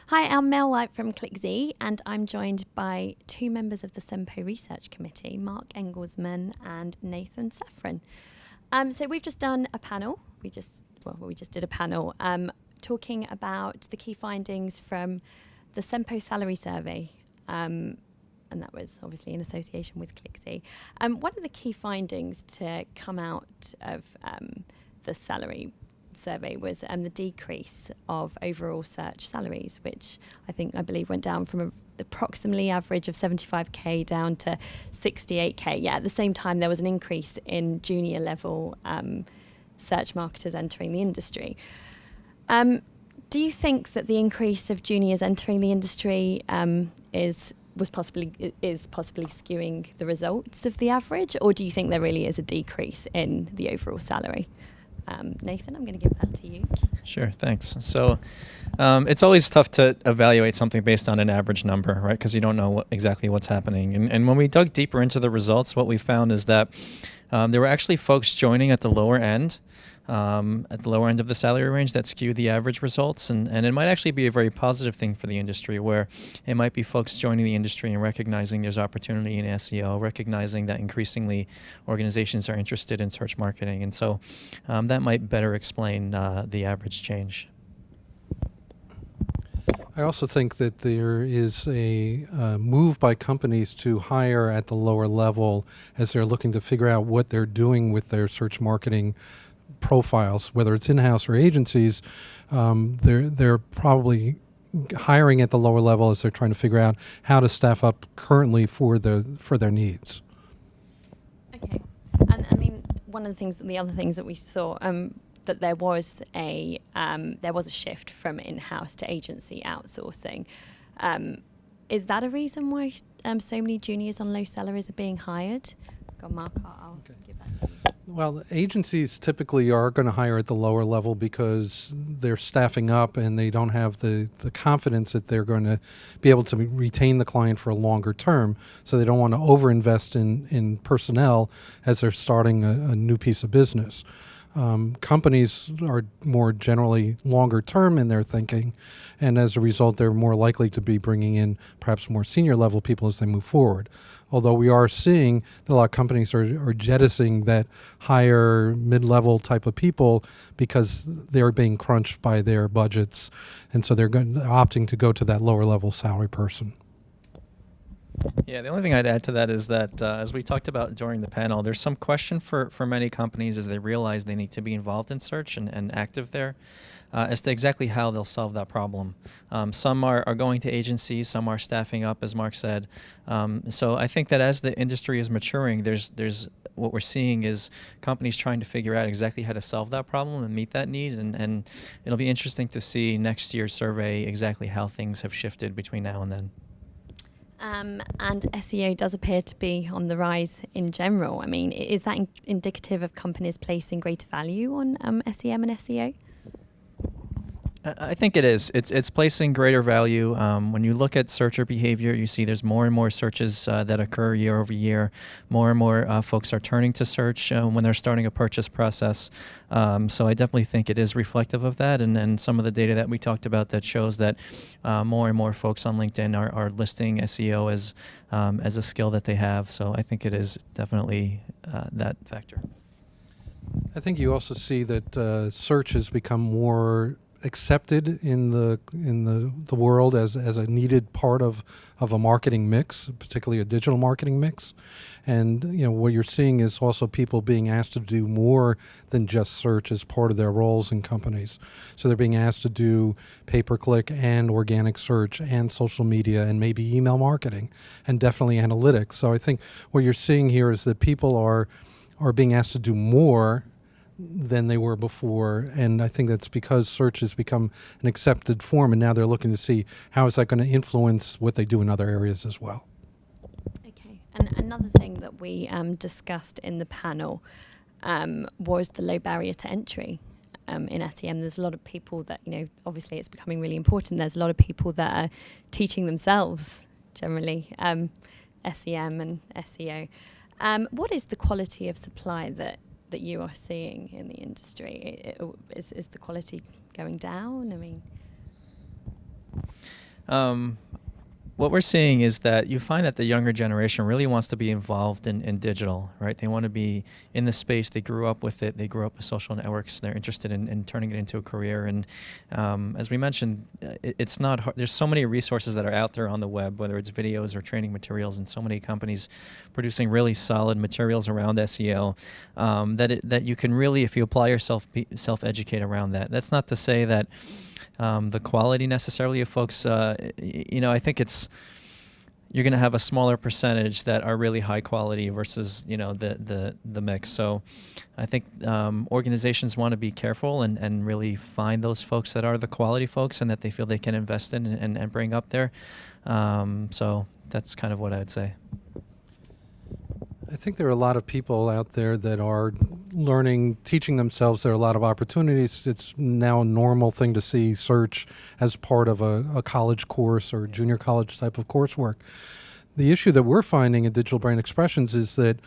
Hi, I'm Mel White from ClickZ, and I'm joined by two members of the SEMPO Research Committee, Marc Engelsman and Nathan Safran. So we've just done a panel. We just did a panel talking about the key findings from the SEMPO Salary Survey, and that was obviously in association with ClickZ. One of the key findings to come out of the salary survey was the decrease of overall search salaries, which I believe went down from the approximately average of 75k down to 68k. Yeah, at the same time there was an increase in junior level search marketers entering the industry. Do you think that the increase of juniors entering the industry is possibly skewing the results of the average, or do you think there really is a decrease in the overall salary? Nathan, I'm going to give that to you. Sure, thanks. So it's always tough to evaluate something based on an average number, right? Because you don't know exactly what's happening. And when we dug deeper into the results, what we found is that there were actually folks joining at the lower end of the salary range that skew the average results. And it might actually be a very positive thing for the industry, where it might be folks joining the industry and recognizing there's opportunity in SEO, recognizing that increasingly organizations are interested in search marketing. And so that might better explain the average change. I also think that there is a move by companies to hire at the lower level as they're looking to figure out what they're doing with their search marketing profiles, whether it's in-house or agencies. They're probably hiring at the lower level as they're trying to figure out how to staff up currently for their needs. Okay, and I mean the other things that we saw that there was a shift from in-house to agency outsourcing. Is that a reason why so many juniors on low salaries are being hired? Go on, Marc, I'll give that to you. Well, agencies typically are going to hire at the lower level because they're staffing up and they don't have the confidence that they're going to be able to retain the client for a longer term. So they don't want to overinvest in personnel as they're starting a new piece of business. Companies are more generally longer term in their thinking, and as a result, they're more likely to be bringing in perhaps more senior level people as they move forward. Although we are seeing that a lot of companies are jettisoning that higher mid-level type of people because they're being crunched by their budgets, and so they're opting to go to that lower level salary person. Yeah, the only thing I'd add to that is that, as we talked about during the panel, there's some question for many companies as they realize they need to be involved in search and active there as to exactly how they'll solve that problem. Some are going to agencies, some are staffing up, as Marc said. So I think that as the industry is maturing, there's what we're seeing is companies trying to figure out exactly how to solve that problem and meet that need. And it'll be interesting to see next year's survey exactly how things have shifted between now and then. And SEO does appear to be on the rise in general. I mean, is that indicative of companies placing greater value on SEM and SEO? I think it is. It's placing greater value. When you look at searcher behavior, you see there's more and more searches that occur year over year. More and more folks are turning to search when they're starting a purchase process. So I definitely think it is reflective of that. And some of the data that we talked about that shows that more and more folks on LinkedIn are listing SEO as a skill that they have. So I think it is definitely that factor. I think you also see that search has become more accepted in the world as a needed part of a marketing mix, particularly a digital marketing mix. And what you're seeing is also people being asked to do more than just search as part of their roles in companies. So they're being asked to do pay-per-click and organic search and social media and maybe email marketing and definitely analytics. So I think what you're seeing here is that people are being asked to do more than they were before, and I think that's because search has become an accepted form, and now they're looking to see how is that going to influence what they do in other areas as well. Okay, and another thing that we discussed in the panel was the low barrier to entry in SEM. There's a lot of people that, obviously it's becoming really important. There's a lot of people that are teaching themselves generally SEM and SEO. What is the quality of supply that you are seeing in the industry? Is the quality going down? I mean, What we're seeing is that you find that the younger generation really wants to be involved in digital, right? They want to be in the space. They grew up with it. They grew up with social networks. They're interested in turning it into a career. And as we mentioned, it's not hard. There's so many resources that are out there on the web, whether it's videos or training materials, and so many companies producing really solid materials around SEO that you can really, if you apply yourself, self-educate around that. That's not to say that the quality necessarily of folks, I think you're going to have a smaller percentage that are really high quality versus, the mix. So I think organizations want to be careful and really find those folks that are the quality folks and that they feel they can invest in and bring up there. So that's kind of what I would say. I think there are a lot of people out there that are learning, teaching themselves. There are a lot of opportunities. It's now a normal thing to see search as part of a college course or junior college type of coursework. The issue that we're finding in digital brand expressions is that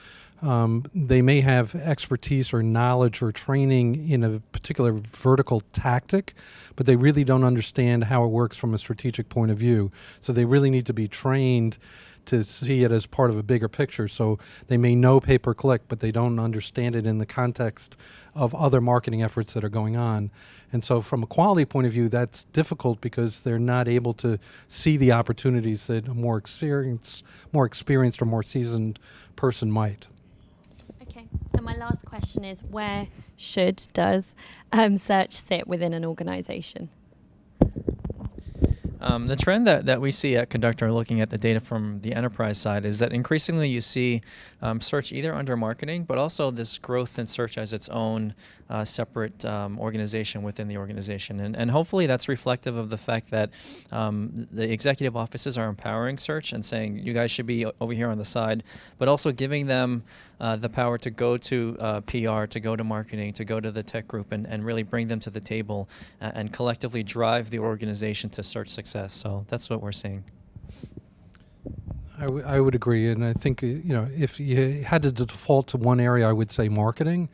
they may have expertise or knowledge or training in a particular vertical tactic, but they really don't understand how it works from a strategic point of view. So they really need to be trained to see it as part of a bigger picture. So they may know pay-per-click, but they don't understand it in the context of other marketing efforts that are going on. And so from a quality point of view, that's difficult because they're not able to see the opportunities that a more experienced or more seasoned person might. Okay, and my last question is, where does search sit within an organization? The trend that we see at Conductor, looking at the data from the enterprise side, is that increasingly you see search either under marketing, but also this growth in search as its own separate organization within the organization. And hopefully that's reflective of the fact that the executive offices are empowering search and saying, you guys should be over here on the side, but also giving them the power to go to PR, to go to marketing, to go to the tech group, and really bring them to the table and collectively drive the organization to search success. So that's what we're seeing. I would agree, and I think if you had to default to one area, I would say marketing,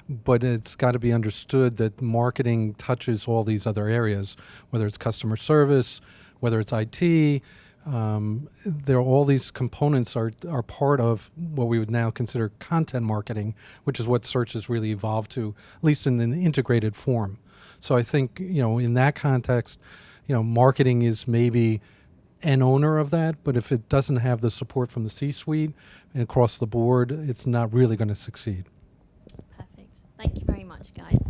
but it's got to be understood that marketing touches all these other areas, whether it's customer service, whether it's IT. There are all these components are part of what we would now consider content marketing, which is what search has really evolved to, at least in an integrated form. So I think in that context, marketing is maybe an owner of that, but if it doesn't have the support from the C-suite and across the board, it's not really going to succeed. Perfect. Thank you very much, guys.